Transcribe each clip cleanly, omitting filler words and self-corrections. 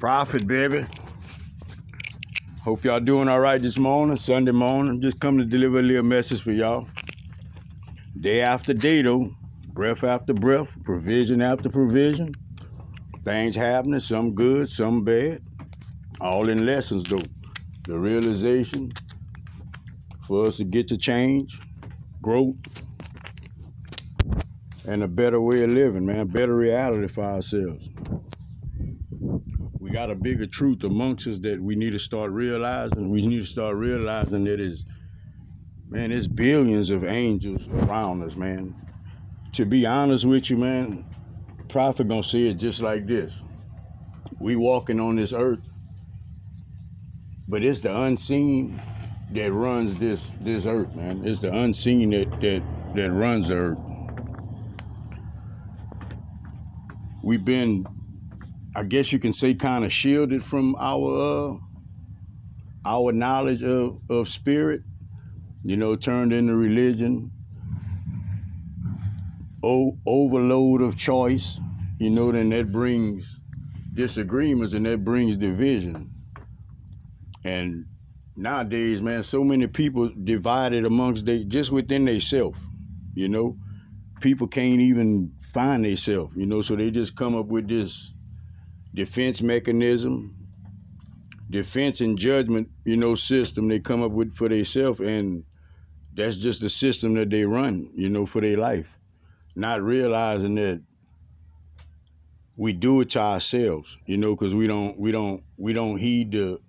Prophet, baby. Hope y'all doing all right this morning, Sunday morning. Just come to deliver a little message for y'all. Day after day, though. Breath after breath. Provision after provision. Things happening, some good, some bad. All in lessons, though. The realization for us to get to change, growth, and a better way of living, man. Better reality for ourselves. We got a bigger truth amongst us that we need to start realizing. We need to start realizing that there's billions of angels around us, man. To be honest with you, man, Prophet gonna say it just like this. We walking on this earth, but it's the unseen that runs this earth, man. It's the unseen that runs the earth. We've been, I guess you can say, kind of shielded from our knowledge of spirit, turned into religion, overload of choice, then that brings disagreements and that brings division. And nowadays, man, so many people divided amongst just within themselves, people can't even find themselves, so they just come up with this defense mechanism, defense and judgment, system they come up with for themselves, and that's just the system that they run, for their life, not realizing that we do it to ourselves, because we don't heed the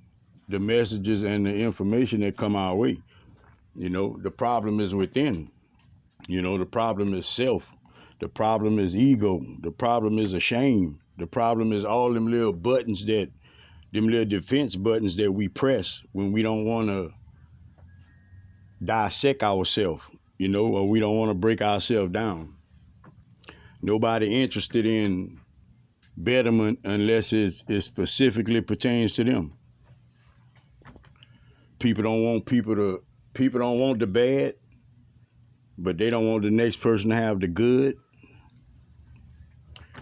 messages and the information that come our way. The problem is within. The problem is self. The problem is ego. The problem is a shame. The problem is all them little buttons them little defense buttons that we press when we don't want to dissect ourselves, or we don't want to break ourselves down. Nobody interested in betterment unless it specifically pertains to them. People don't want the bad, but they don't want the next person to have the good.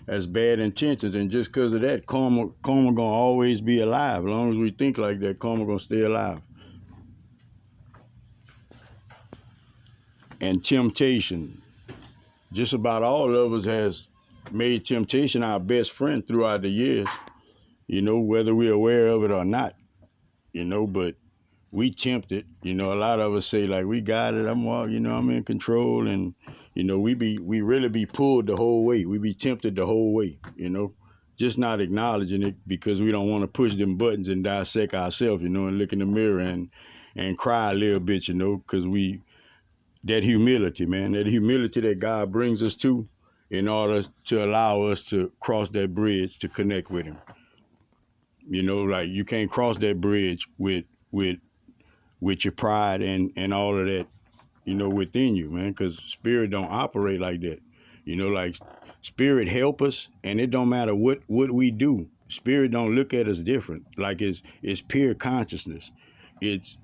That's bad intentions, and just because of that, karma gonna always be alive. As long as we think like that, karma gonna stay alive. And temptation, just about all of us has made temptation our best friend throughout the years, whether we're aware of it or not, but we tempted, a lot of us say like, we got it, I'm in control, and we really be pulled the whole way. We be tempted the whole way, just not acknowledging it because we don't want to push them buttons and dissect ourselves, and look in the mirror and cry a little bit, because that humility, man, that God brings us to in order to allow us to cross that bridge to connect with him. Like you can't cross that bridge with your pride and all of that, within you, man, because spirit don't operate like that. Like spirit help us, and it don't matter what we do. Spirit don't look at us different. Like it's pure consciousness. It's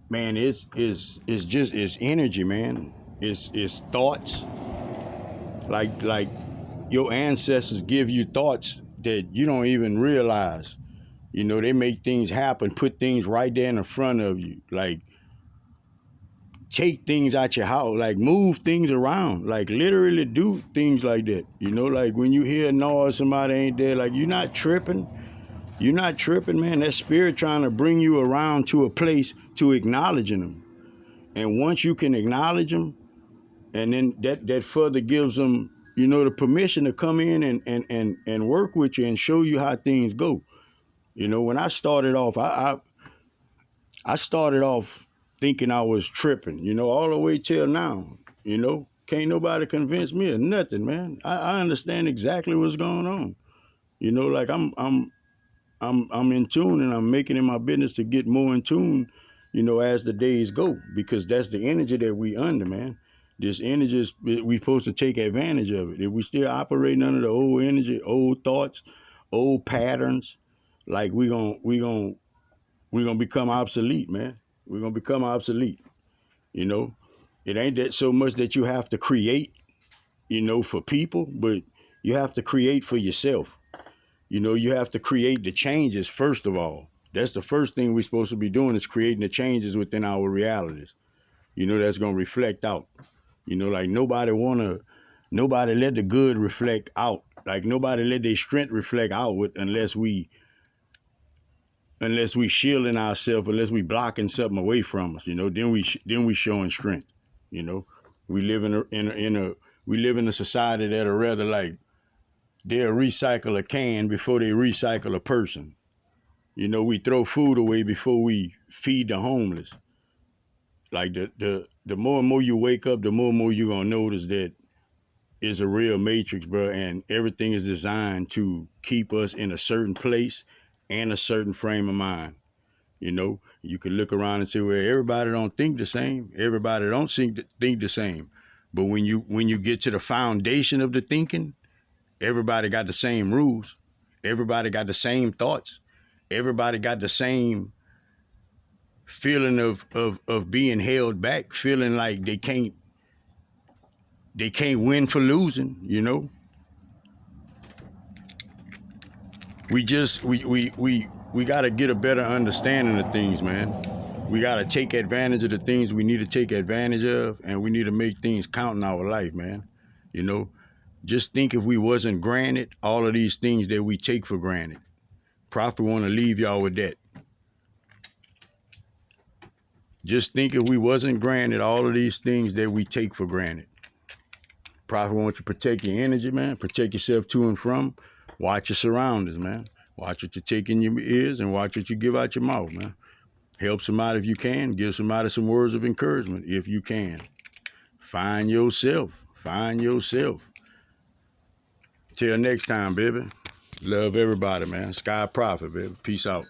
man, it's energy, man. It's thoughts. Like your ancestors give you thoughts that you don't even realize. They make things happen, put things right there in the front of you. Like take things out your house, like move things around, like literally do things like that. Like when you hear a noise, somebody ain't there, like you're not tripping, man. That spirit trying to bring you around to a place to acknowledging them. And once you can acknowledge them, and then that further gives them, the permission to come in and work with you and show you how things go. When I started off, I started off thinking I was tripping, all the way till now, can't nobody convince me of nothing, man. I understand exactly what's going on. Like I'm in tune, and I'm making it my business to get more in tune, as the days go, because that's the energy that we under, man. This energy we supposed to take advantage of it. If we still operating under the old energy, old thoughts, old patterns, like we gonna become obsolete, man. We're gonna become obsolete. It ain't that so much that you have to create, for people, but you have to create for yourself. You know, you have to create the changes first of all. That's the first thing we're supposed to be doing, is creating the changes within our realities. You know, that's going to reflect out. You know, like nobody let the good reflect out. Like nobody let their strength reflect outward unless we shielding ourselves, unless we blocking something away from us. You know, then we showing strength. You know, we live in a society that are rather like they'll recycle a can before they recycle a person. You know, we throw food away before we feed the homeless. Like the more and more you wake up, the more and more you're gonna notice that it's a real matrix, bro, and everything is designed to keep us in a certain place and a certain frame of mind. You know, you can look around and say, well, everybody don't think the same. Everybody don't think the same. But when you get to the foundation of the thinking, everybody got the same rules. Everybody got the same thoughts. Everybody got the same feeling of being held back, feeling like they can't win for losing, you know. We got to get a better understanding of things, man. We got to take advantage of the things we need to take advantage of, and we need to make things count in our life, man. You know, just think if we wasn't granted all of these things that we take for granted. Prophet want to leave y'all with that. Just think if we wasn't granted all of these things that we take for granted. Prophet wants you to protect your energy, man. Protect yourself to and from. Watch your surroundings, man. Watch what you take in your ears and watch what you give out your mouth, man. Help somebody if you can. Give somebody some words of encouragement if you can. Find yourself. Find yourself. Till next time, baby. Love everybody, man. Sky Prophet, baby. Peace out.